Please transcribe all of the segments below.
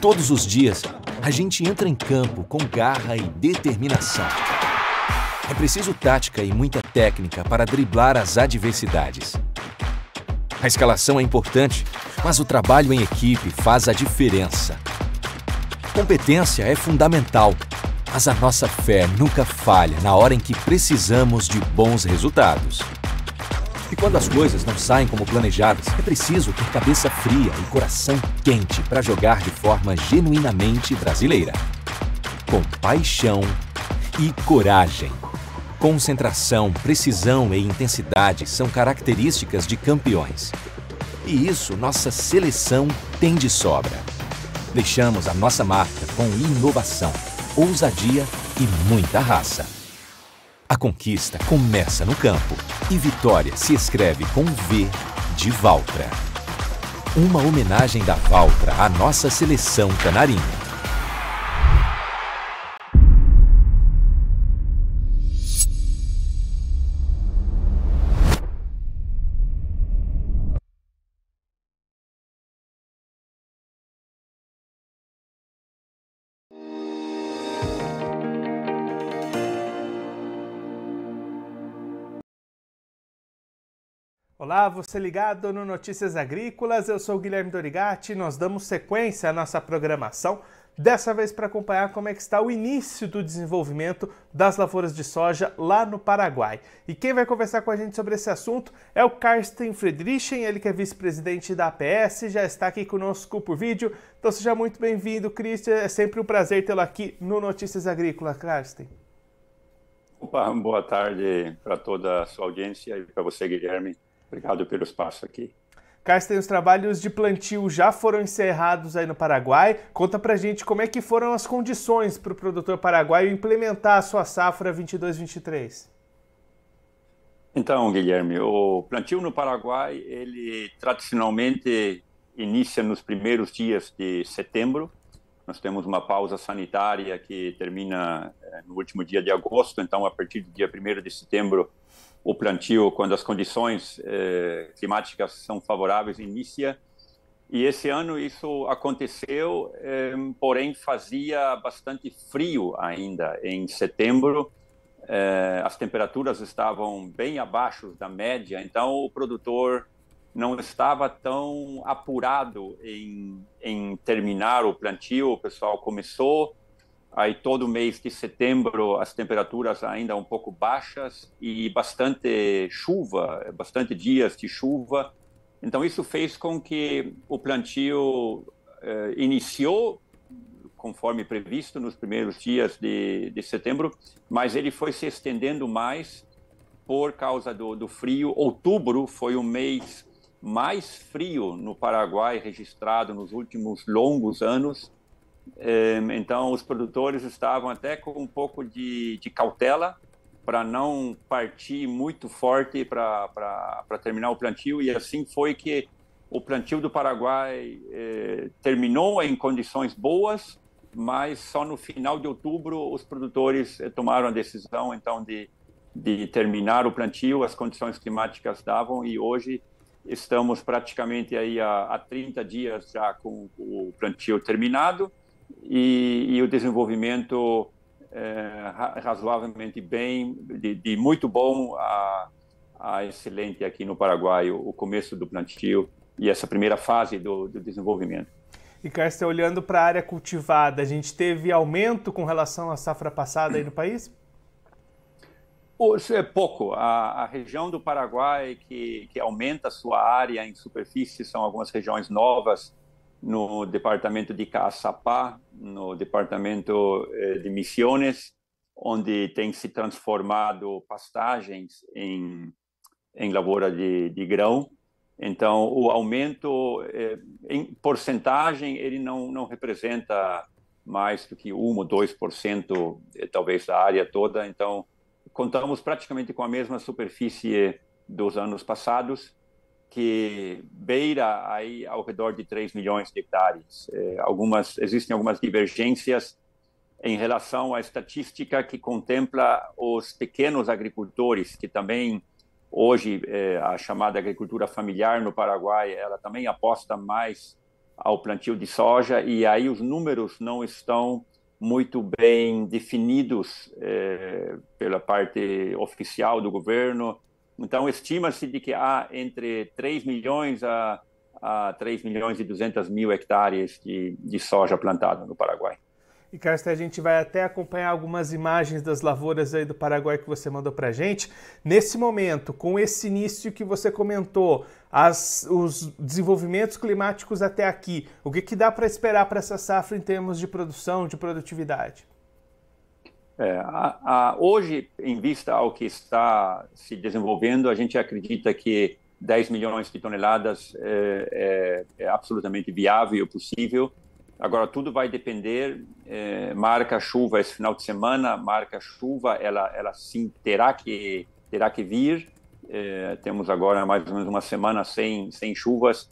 Todos os dias, a gente entra em campo com garra e determinação. É preciso tática e muita técnica para driblar as adversidades. A escalação é importante, mas o trabalho em equipe faz a diferença. Competência é fundamental, mas a nossa fé nunca falha na hora em que precisamos de bons resultados. E quando as coisas não saem como planejadas, é preciso ter cabeça fria e coração quente para jogar de forma genuinamente brasileira. Com paixão e coragem. Concentração, precisão e intensidade são características de campeões. E isso nossa seleção tem de sobra. Deixamos a nossa marca com inovação, ousadia e muita raça. A conquista começa no campo e vitória se escreve com V de Valtra. Uma homenagem da Valtra à nossa seleção canarinha. Olá, você ligado no Notícias Agrícolas, eu sou o Guilherme Dorigatti, nós damos sequência à nossa programação, dessa vez para acompanhar como é que está o início do desenvolvimento das lavouras de soja lá no Paraguai. E quem vai conversar com a gente sobre esse assunto é o Carsten Friedrichen, ele que é vice-presidente da APS, já está aqui conosco por vídeo, então seja muito bem-vindo, Christian, é sempre um prazer tê-lo aqui no Notícias Agrícolas, Carsten. Opa, boa tarde para toda a sua audiência e para você, Guilherme. Obrigado pelo espaço aqui. Carsten, os trabalhos de plantio já foram encerrados aí no Paraguai. Conta pra gente como é que foram as condições para o produtor paraguaio implementar a sua safra 22-23. Então, Guilherme, o plantio no Paraguai, ele tradicionalmente inicia nos primeiros dias de setembro. Nós temos uma pausa sanitária que termina no último dia de agosto, então a partir do dia 1º de setembro o plantio, quando as condições climáticas são favoráveis, inicia. E esse ano isso aconteceu, porém fazia bastante frio ainda em setembro. As temperaturas estavam bem abaixo da média, então o produtor não estava tão apurado em terminar o plantio. O pessoal começou. Aí todo mês de setembro as temperaturas ainda um pouco baixas e bastante chuva, bastante dias de chuva. Então isso fez com que o plantio iniciou conforme previsto nos primeiros dias de setembro, mas ele foi se estendendo mais por causa do frio. Outubro foi o mês mais frio no Paraguai registrado nos últimos longos anos. Então, os produtores estavam até com um pouco de cautela para não partir muito forte para terminar o plantio, e assim foi que o plantio do Paraguai terminou em condições boas, mas só no final de outubro os produtores tomaram a decisão, então, de terminar o plantio. As condições climáticas davam, e hoje estamos praticamente aí há 30 dias já com o plantio terminado, e o desenvolvimento razoavelmente bem, de muito bom a excelente aqui no Paraguai, o começo do plantio e essa primeira fase do desenvolvimento. E, Carsten, olhando para a área cultivada, a gente teve aumento com relação à safra passada aí no país? É pouco. A região do Paraguai que aumenta a sua área em superfície são algumas regiões novas, no departamento de Caçapá, no departamento de Misiones, onde tem se transformado pastagens em lavoura de grão. Então, o aumento, em porcentagem, ele não representa mais do que 1 ou 2%, talvez, da área toda. Então, contamos praticamente com a mesma superfície dos anos passados, que beira aí ao redor de 3 milhões de hectares. Existem algumas divergências em relação à estatística que contempla os pequenos agricultores, que também Hoje, a chamada agricultura familiar no Paraguai, ela também aposta mais ao plantio de soja, e aí os números não estão muito bem definidos pela parte oficial do governo. Então, estima-se de que há entre 3 milhões a 3 milhões e 200 mil hectares de soja plantada no Paraguai. E, Carsten, a gente vai até acompanhar algumas imagens das lavouras aí do Paraguai que você mandou para a gente. Nesse momento, com esse início que você comentou, os desenvolvimentos climáticos até aqui, o que dá para esperar para essa safra em termos de produção, de produtividade? Hoje, em vista ao que está se desenvolvendo, a gente acredita que 10 milhões de toneladas é absolutamente viável e possível. Agora, tudo vai depender, marca chuva esse final de semana, marca chuva, ela sim terá que vir. Temos agora mais ou menos uma semana sem chuvas,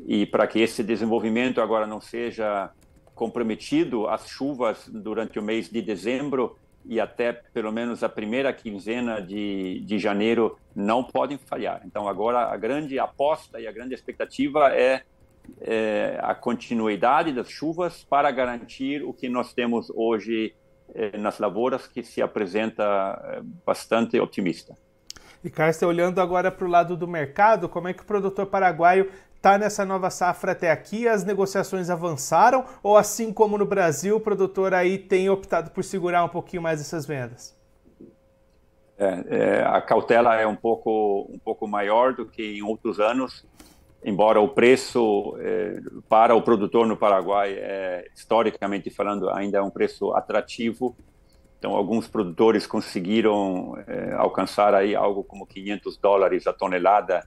e para que esse desenvolvimento agora não seja comprometido, as chuvas durante o mês de dezembro e até pelo menos a primeira quinzena de janeiro não podem falhar. Então, agora a grande aposta e a grande expectativa é a continuidade das chuvas para garantir o que nós temos hoje nas lavouras, que se apresenta bastante otimista. E, Carsten, olhando agora para o lado do mercado, como é que o produtor paraguaio está nessa nova safra até aqui? As negociações avançaram ou, assim como no Brasil, o produtor aí tem optado por segurar um pouquinho mais essas vendas? A cautela é um pouco maior do que em outros anos, embora o preço para o produtor no Paraguai, historicamente falando, ainda é um preço atrativo. Então, alguns produtores conseguiram alcançar aí algo como $500 a tonelada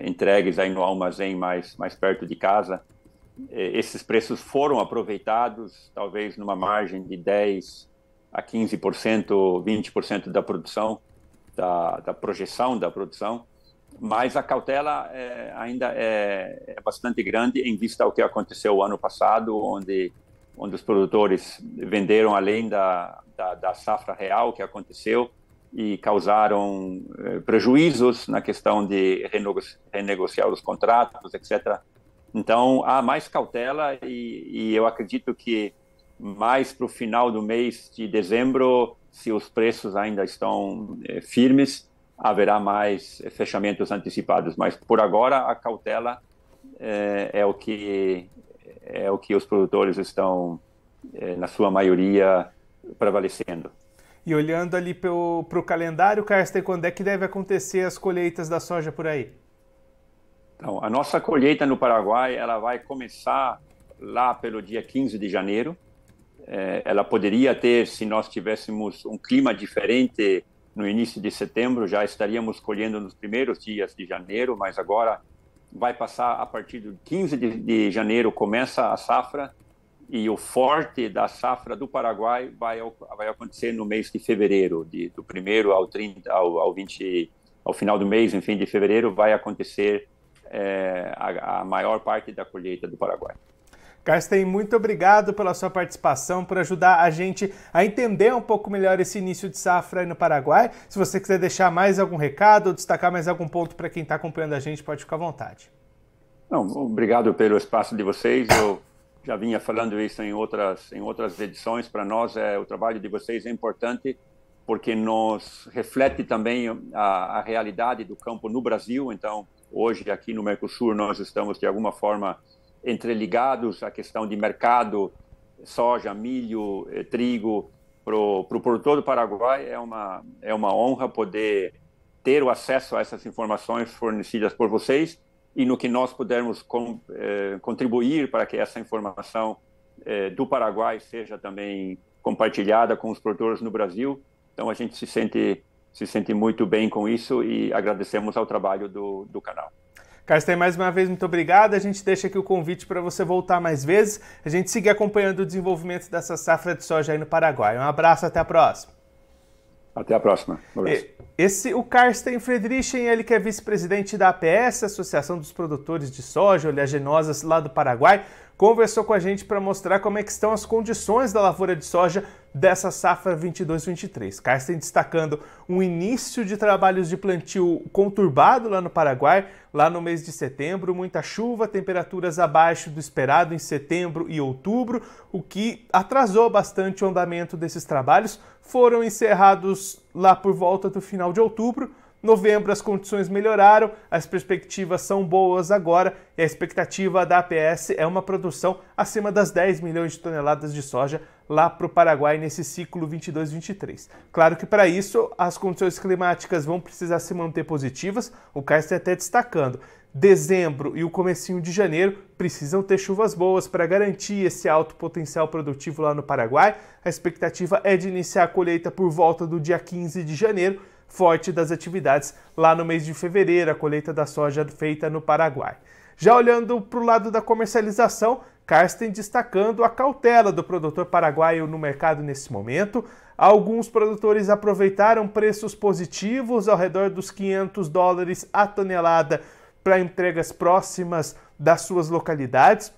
entregues aí no armazém mais perto de casa. Esses preços foram aproveitados, talvez numa margem de 10% a 15%, 20% da produção, da projeção da produção. Mas a cautela ainda é bastante grande em vista ao que aconteceu o ano passado, onde os produtores venderam além da safra real que aconteceu e causaram prejuízos na questão de renegociar os contratos, etc. Então, há mais cautela e eu acredito que mais para o final do mês de dezembro, se os preços ainda estão firmes, haverá mais fechamentos antecipados, mas por agora a cautela é o que os produtores estão, na sua maioria, prevalecendo. E olhando ali para o calendário, Carsten, quando é que deve acontecer as colheitas da soja por aí? Então, a nossa colheita no Paraguai ela vai começar lá pelo dia 15 de janeiro. Ela poderia ter, se nós tivéssemos um clima diferente, no início de setembro, já estaríamos colhendo nos primeiros dias de janeiro, mas agora vai passar a partir do 15 de janeiro, começa a safra, e o forte da safra do Paraguai vai acontecer no mês de fevereiro, do 1º ao 30, ao 20, ao final do mês, enfim, de fevereiro, vai acontecer a maior parte da colheita do Paraguai. Carsten, muito obrigado pela sua participação, por ajudar a gente a entender um pouco melhor esse início de safra aí no Paraguai. Se você quiser deixar mais algum recado ou destacar mais algum ponto para quem está acompanhando a gente, pode ficar à vontade. Não, obrigado pelo espaço de vocês. Eu já vinha falando isso em outras edições. Para nós, o trabalho de vocês é importante porque nos reflete também a realidade do campo no Brasil. Então, hoje, aqui no Mercosul, nós estamos, de alguma forma, entreligados à questão de mercado, soja, milho, trigo. Para o produtor do Paraguai é uma honra poder ter o acesso a essas informações fornecidas por vocês e no que nós pudermos contribuir para que essa informação do Paraguai seja também compartilhada com os produtores no Brasil. Então, a gente se sente muito bem com isso e agradecemos ao trabalho do canal. Carsten, mais uma vez, muito obrigado. A gente deixa aqui o convite para você voltar mais vezes. A gente seguir acompanhando o desenvolvimento dessa safra de soja aí no Paraguai. Um abraço, até a próxima. Até a próxima. Um abraço. O Carsten Friedrichen, ele que é vice-presidente da APS, Associação dos Produtores de Soja Oleaginosas lá do Paraguai, conversou com a gente para mostrar como é que estão as condições da lavoura de soja dessa safra 22-23. Carsten destacando um início de trabalhos de plantio conturbado lá no Paraguai, lá no mês de setembro, muita chuva, temperaturas abaixo do esperado em setembro e outubro, o que atrasou bastante o andamento desses trabalhos. Foram encerrados lá por volta do final de outubro. Novembro as condições melhoraram, as perspectivas são boas agora e a expectativa da APS é uma produção acima das 10 milhões de toneladas de soja lá para o Paraguai nesse ciclo 22-23. Claro que para isso as condições climáticas vão precisar se manter positivas, o Carsten até destacando. Dezembro e o comecinho de janeiro precisam ter chuvas boas para garantir esse alto potencial produtivo lá no Paraguai. A expectativa é de iniciar a colheita por volta do dia 15 de janeiro, forte das atividades lá no mês de fevereiro, a colheita da soja feita no Paraguai. Já olhando para o lado da comercialização, Carsten destacando a cautela do produtor paraguaio no mercado nesse momento. Alguns produtores aproveitaram preços positivos ao redor dos $500 a tonelada para entregas próximas das suas localidades.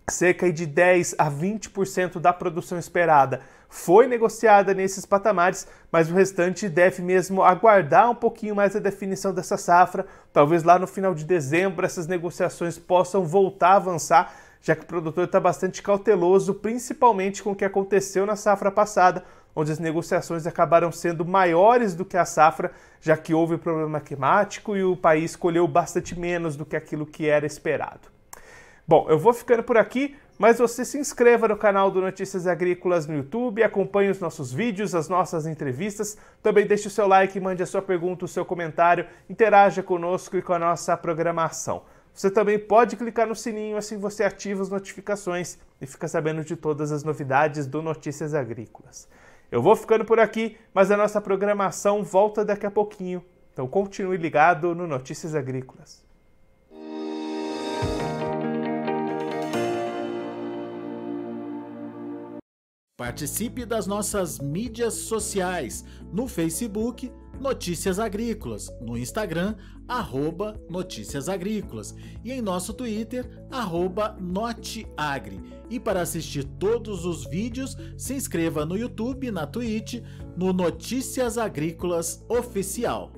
Cerca de 10 a 20% da produção esperada foi negociada nesses patamares, mas o restante deve mesmo aguardar um pouquinho mais a definição dessa safra. Talvez lá no final de dezembro essas negociações possam voltar a avançar, já que o produtor está bastante cauteloso, principalmente com o que aconteceu na safra passada, onde as negociações acabaram sendo maiores do que a safra, já que houve problema climático e o país colheu bastante menos do que aquilo que era esperado. Bom, eu vou ficando por aqui, mas você se inscreva no canal do Notícias Agrícolas no YouTube, acompanhe os nossos vídeos, as nossas entrevistas, também deixe o seu like, mande a sua pergunta, o seu comentário, interaja conosco e com a nossa programação. Você também pode clicar no sininho, assim você ativa as notificações e fica sabendo de todas as novidades do Notícias Agrícolas. Eu vou ficando por aqui, mas a nossa programação volta daqui a pouquinho, então continue ligado no Notícias Agrícolas. Participe das nossas mídias sociais, no Facebook, Notícias Agrícolas, no Instagram, @Notícias Agrícolas e em nosso Twitter, @Noteagri. E para assistir todos os vídeos, se inscreva no YouTube, na Twitch, no Notícias Agrícolas Oficial.